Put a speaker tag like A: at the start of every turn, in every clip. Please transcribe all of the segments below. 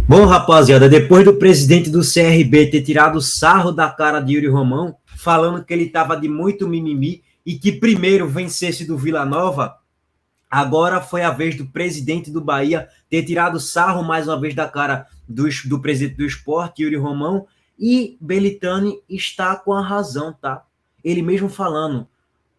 A: Bom, rapaziada, depois do presidente do CRB ter tirado sarro da cara de Yuri Romão, falando que ele estava de muito mimimi e que primeiro vencesse do Vila Nova, agora foi a vez do presidente do Bahia ter tirado sarro mais uma vez da cara do presidente do Sport, Yuri Romão, e Belitani está com a razão, tá? Ele mesmo falando,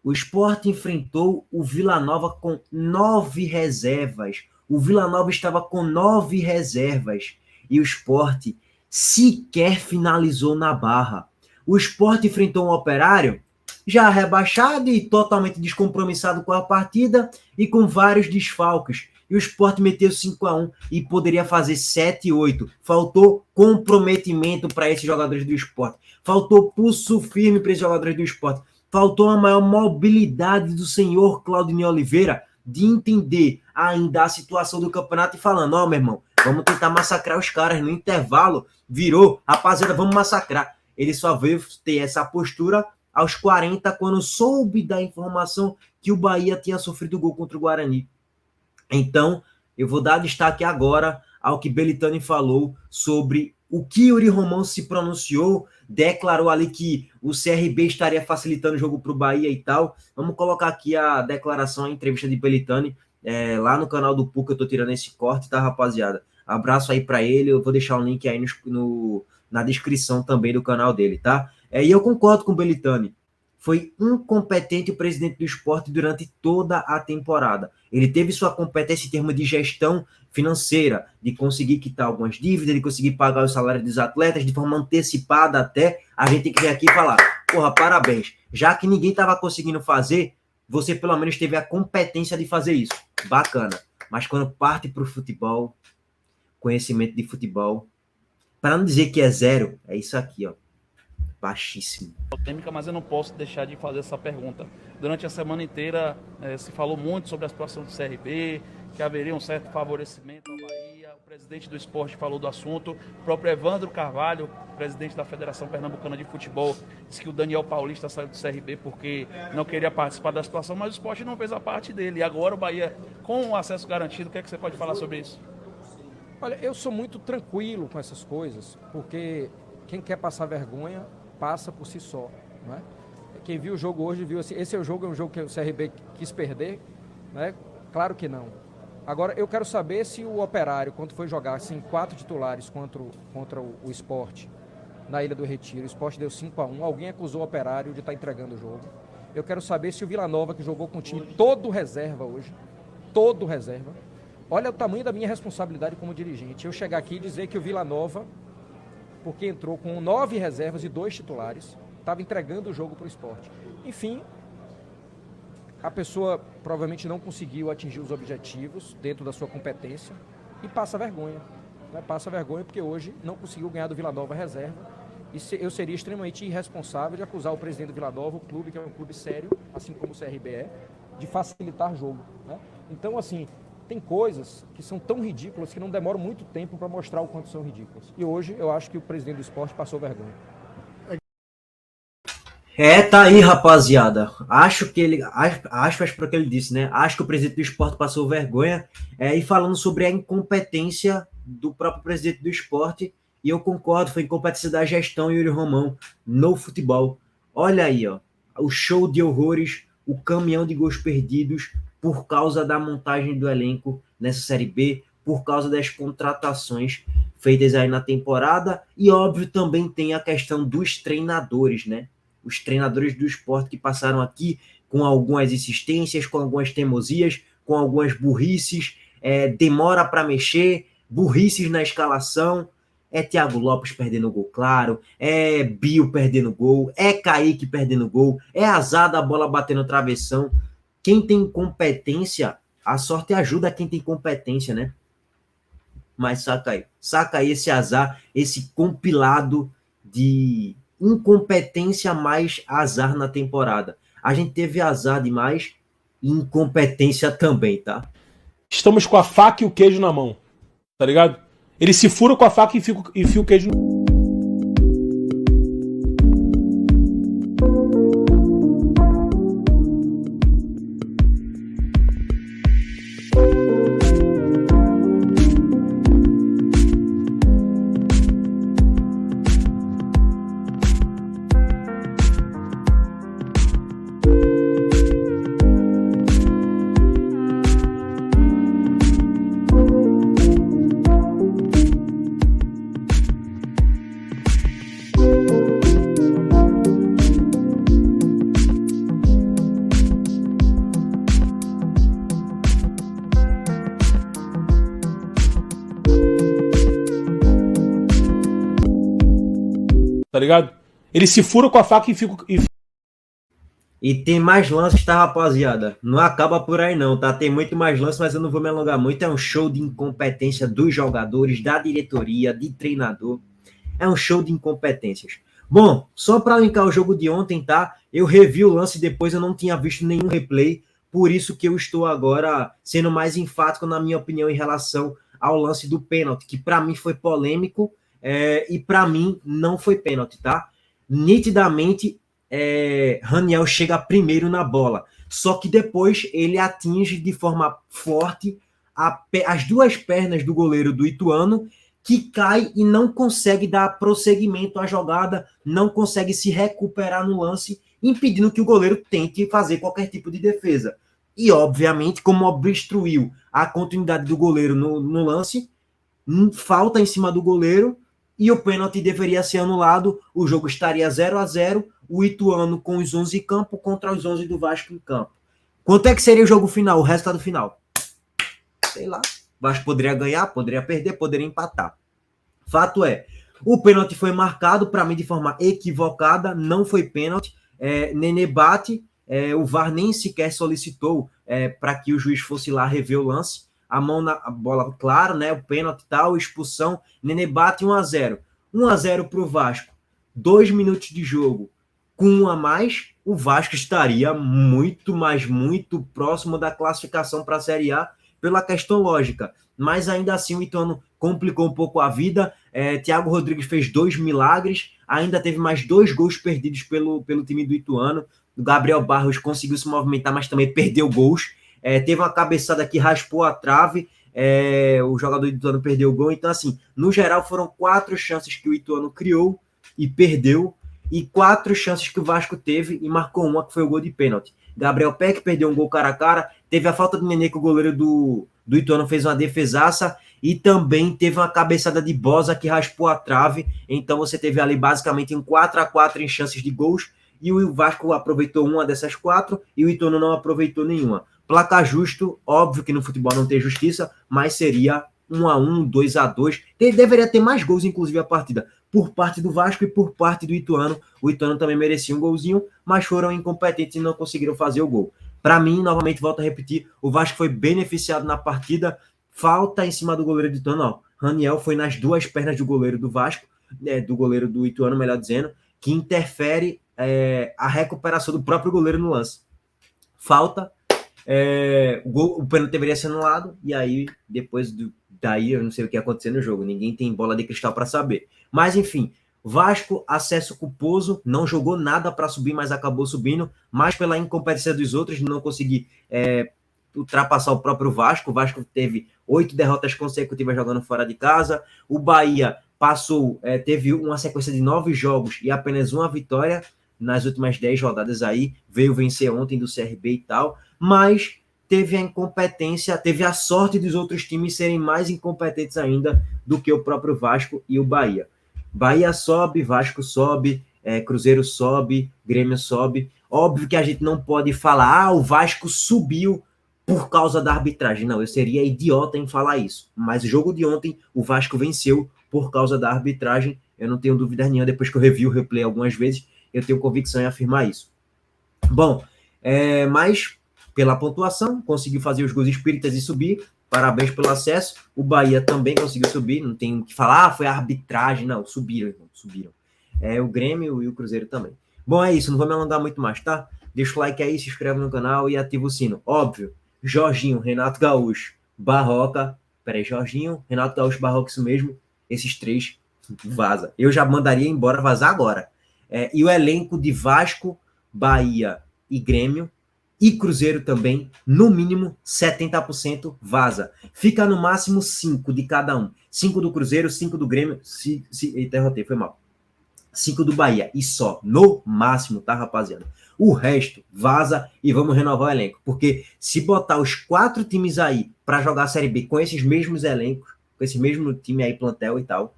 A: o Sport enfrentou o Vila Nova com 9 reservas. O Vila Nova estava com 9 reservas e o Sport sequer finalizou na barra. O Sport enfrentou um Operário já rebaixado e totalmente descompromissado com a partida e com vários desfalques. E o Sport meteu 5-1 e poderia fazer 7-8. Faltou comprometimento para esses jogadores do Sport. Faltou pulso firme para esses jogadores do Sport. Faltou a maior mobilidade do senhor Claudinei Oliveira de entender ainda a situação do campeonato e falando, ó, meu irmão, vamos tentar massacrar os caras. No intervalo, virou, rapaziada, vamos massacrar. Ele só veio ter essa postura aos 40, quando soube da informação que o Bahia tinha sofrido gol contra o Guarani. Então, eu vou dar destaque agora ao que Belitani falou sobre o que Yuri Romão se pronunciou, declarou ali que o CRB estaria facilitando o jogo para o Bahia e tal. Vamos colocar aqui a declaração, a entrevista de Belitani, lá no canal do PUC, eu tô tirando esse corte, tá, rapaziada? Abraço aí para ele, eu vou deixar o link aí na descrição também do canal dele, tá? E eu concordo com o Belitani. Foi incompetente o presidente do Sport durante toda a temporada. Ele teve sua competência em termos de gestão financeira, de conseguir quitar algumas dívidas, de conseguir pagar os salários dos atletas de forma antecipada até. A gente tem que vir aqui e falar, porra, parabéns. Já que ninguém estava conseguindo fazer, você pelo menos teve a competência de fazer isso. Bacana. Mas quando parte para o futebol, conhecimento de futebol, para não dizer que é zero, é isso aqui, ó. Baixíssimo.
B: Mas eu não posso deixar de fazer essa pergunta. Durante a semana inteira se falou muito sobre a situação do CRB, que haveria um certo favorecimento ao Bahia. O presidente do Sport falou do assunto. O próprio Evandro Carvalho, presidente da Federação Pernambucana de Futebol, disse que o Daniel Paulista saiu do CRB porque não queria participar da situação, mas o Sport não fez a parte dele. E agora o Bahia, com o acesso garantido, o que é que você pode falar sobre isso?
C: Olha, eu sou muito tranquilo com essas coisas, porque quem quer passar vergonha passa por si só, não é? Quem viu o jogo hoje viu assim, esse é um jogo que o CRB quis perder, né? Claro que não. Agora, eu quero saber se o Operário, quando foi jogar assim, 4 titulares contra o Sport na Ilha do Retiro, o Sport deu 5-1, alguém acusou o Operário de estar entregando o jogo. Eu quero saber se o Vila Nova, que jogou com o time todo reserva hoje, todo reserva, olha o tamanho da minha responsabilidade como dirigente, eu chegar aqui e dizer que o Vila Nova, porque entrou com 9 reservas e 2 titulares, estava entregando o jogo para o Sport. Enfim, a pessoa provavelmente não conseguiu atingir os objetivos dentro da sua competência e passa vergonha. Né? Passa vergonha porque hoje não conseguiu ganhar do Vila Nova reserva. E eu seria extremamente irresponsável de acusar o presidente do Vila Nova, o clube que é um clube sério, assim como o CRB é, de facilitar jogo. Né? Então, assim, tem coisas que são tão ridículas que não demoram muito tempo para mostrar o quanto são ridículas. E hoje eu acho que o presidente do Sport passou vergonha.
A: Tá aí, rapaziada. Acho que ele, aspas para o que ele disse, né? Acho que o presidente do Sport passou vergonha. E falando sobre a incompetência do próprio presidente do Sport, e eu concordo, foi incompetência da gestão Yuri Romão no futebol. Olha aí, ó, o show de horrores, o caminhão de gols perdidos, por causa da montagem do elenco nessa Série B, por causa das contratações feitas aí na temporada, e óbvio também tem a questão dos treinadores, né? Os treinadores do Sport que passaram aqui com algumas insistências, com algumas teimosias, com algumas burrices, demora para mexer, burrices na escalação, Thiago Lopes perdendo gol claro, Bio perdendo gol, Kaique perdendo gol, azar da bola batendo no travessão. Quem tem competência, a sorte ajuda quem tem competência, né? Mas saca aí esse azar, esse compilado de incompetência mais azar na temporada. A gente teve azar demais e incompetência também, tá?
D: Estamos com a faca e o queijo na mão, tá ligado? Ele se fura com a faca e enfia o queijo no... tá ligado? Ele se fura com a faca e fica...
A: E tem mais lances, tá, rapaziada? Não acaba por aí não, tá? Tem muito mais lances, mas eu não vou me alongar muito. É um show de incompetência dos jogadores, da diretoria, de treinador. É um show de incompetências. Bom, só para linkar o jogo de ontem, tá? Eu revi o lance depois, eu não tinha visto nenhum replay, por isso que eu estou agora sendo mais enfático na minha opinião em relação ao lance do pênalti, que para mim foi polêmico e para mim não foi pênalti, tá? Nitidamente, Raniel chega primeiro na bola, só que depois ele atinge de forma forte as duas pernas do goleiro do Ituano, que cai e não consegue dar prosseguimento à jogada, não consegue se recuperar no lance, impedindo que o goleiro tente fazer qualquer tipo de defesa. E, obviamente, como obstruiu a continuidade do goleiro no lance, falta em cima do goleiro e o pênalti deveria ser anulado, o jogo estaria 0-0, o Ituano com os 11 em campo contra os 11 do Vasco em campo. Quanto é que seria o jogo final, o resultado final? Sei lá. Vasco poderia ganhar, poderia perder, poderia empatar. Fato é, o pênalti foi marcado para mim de forma equivocada, não foi pênalti. Nenê bate, o VAR nem sequer solicitou para que o juiz fosse lá rever o lance. A mão na bola, claro, né? O pênalti tal, expulsão. Nenê bate 1-0. 1-0 para o Vasco. 2 minutos de jogo. Com 1 a mais, o Vasco estaria muito, mas muito próximo da classificação para a Série A pela questão lógica. Mas ainda assim o Ituano complicou um pouco a vida. Thiago Rodrigues fez 2 milagres. Ainda teve mais 2 gols perdidos pelo time do Ituano. O Gabriel Barros conseguiu se movimentar, mas também perdeu gols. Teve uma cabeçada que raspou a trave. O jogador do Ituano perdeu o gol. Então, assim, no geral, foram 4 chances que o Ituano criou e perdeu. E 4 chances que o Vasco teve e marcou uma, que foi o gol de pênalti. Gabriel Peck perdeu um gol cara a cara. Teve a falta de Nenê, que o goleiro do Ituano fez uma defesaça. E também teve uma cabeçada de Bosa que raspou a trave. Então você teve ali basicamente um 4-4 em chances de gols. E o Vasco aproveitou uma dessas 4 e o Ituano não aproveitou nenhuma. Placar justo, óbvio que no futebol não tem justiça, mas seria 1-1, 2-2. Deveria ter mais gols, inclusive, a partida. Por parte do Vasco e por parte do Ituano. O Ituano também merecia um golzinho, mas foram incompetentes e não conseguiram fazer o gol. Para mim, novamente, volto a repetir, o Vasco foi beneficiado na partida. Falta em cima do goleiro do Ituano, ó. Raniel foi nas 2 pernas do goleiro do Vasco, do goleiro do Ituano, melhor dizendo, que interfere a recuperação do próprio goleiro no lance. Falta, o pênalti deveria ser anulado, e aí, depois daí, eu não sei o que ia acontecer no jogo. Ninguém tem bola de cristal para saber. Mas, enfim, Vasco, acesso culposo, não jogou nada para subir, mas acabou subindo, mais pela incompetência dos outros, de não conseguir ultrapassar o próprio Vasco. O Vasco teve 8 derrotas consecutivas jogando fora de casa. O Bahia teve uma sequência de 9 jogos e apenas uma vitória nas últimas 10 rodadas aí. Veio vencer ontem do CRB e tal, mas teve a incompetência, teve a sorte dos outros times serem mais incompetentes ainda do que o próprio Vasco e o Bahia. Bahia sobe, Vasco sobe, Cruzeiro sobe, Grêmio sobe. Óbvio que a gente não pode falar, o Vasco subiu por causa da arbitragem. Não, eu seria idiota em falar isso. Mas o jogo de ontem, o Vasco venceu por causa da arbitragem. Eu não tenho dúvida nenhuma, depois que eu revi o replay algumas vezes, eu tenho convicção em afirmar isso. Bom, mas pela pontuação, conseguiu fazer os gols espíritas e subir. Parabéns pelo acesso. O Bahia também conseguiu subir. Não tem o que falar, foi a arbitragem. Não, subiram. O Grêmio e o Cruzeiro também. Bom, é isso. Não vou me alongar muito mais, tá? Deixa o like aí, se inscreve no canal e ativa o sino. Óbvio, Jorginho, Renato Gaúcho, Barroca. Peraí, Jorginho, Renato Gaúcho, Barroca, isso mesmo. Esses 3 vaza. Eu já mandaria embora, vazar agora. E o elenco de Vasco, Bahia e Grêmio e Cruzeiro também, no mínimo 70% vaza. Fica no máximo 5 de cada um. 5 do Cruzeiro, 5 do Grêmio. Derrotei, foi mal. 5 do Bahia. E só, no máximo, tá, rapaziada? O resto vaza e vamos renovar o elenco. Porque se botar os 4 times aí para jogar a Série B com esses mesmos elencos, com esse mesmo time aí, plantel e tal,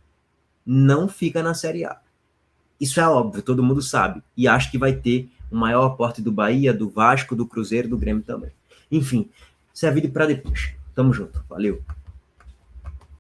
A: não fica na Série A. Isso é óbvio, todo mundo sabe. E acho que vai ter o maior aporte do Bahia, do Vasco, do Cruzeiro, do Grêmio também. Enfim, isso é vídeo para depois. Tamo junto. Valeu.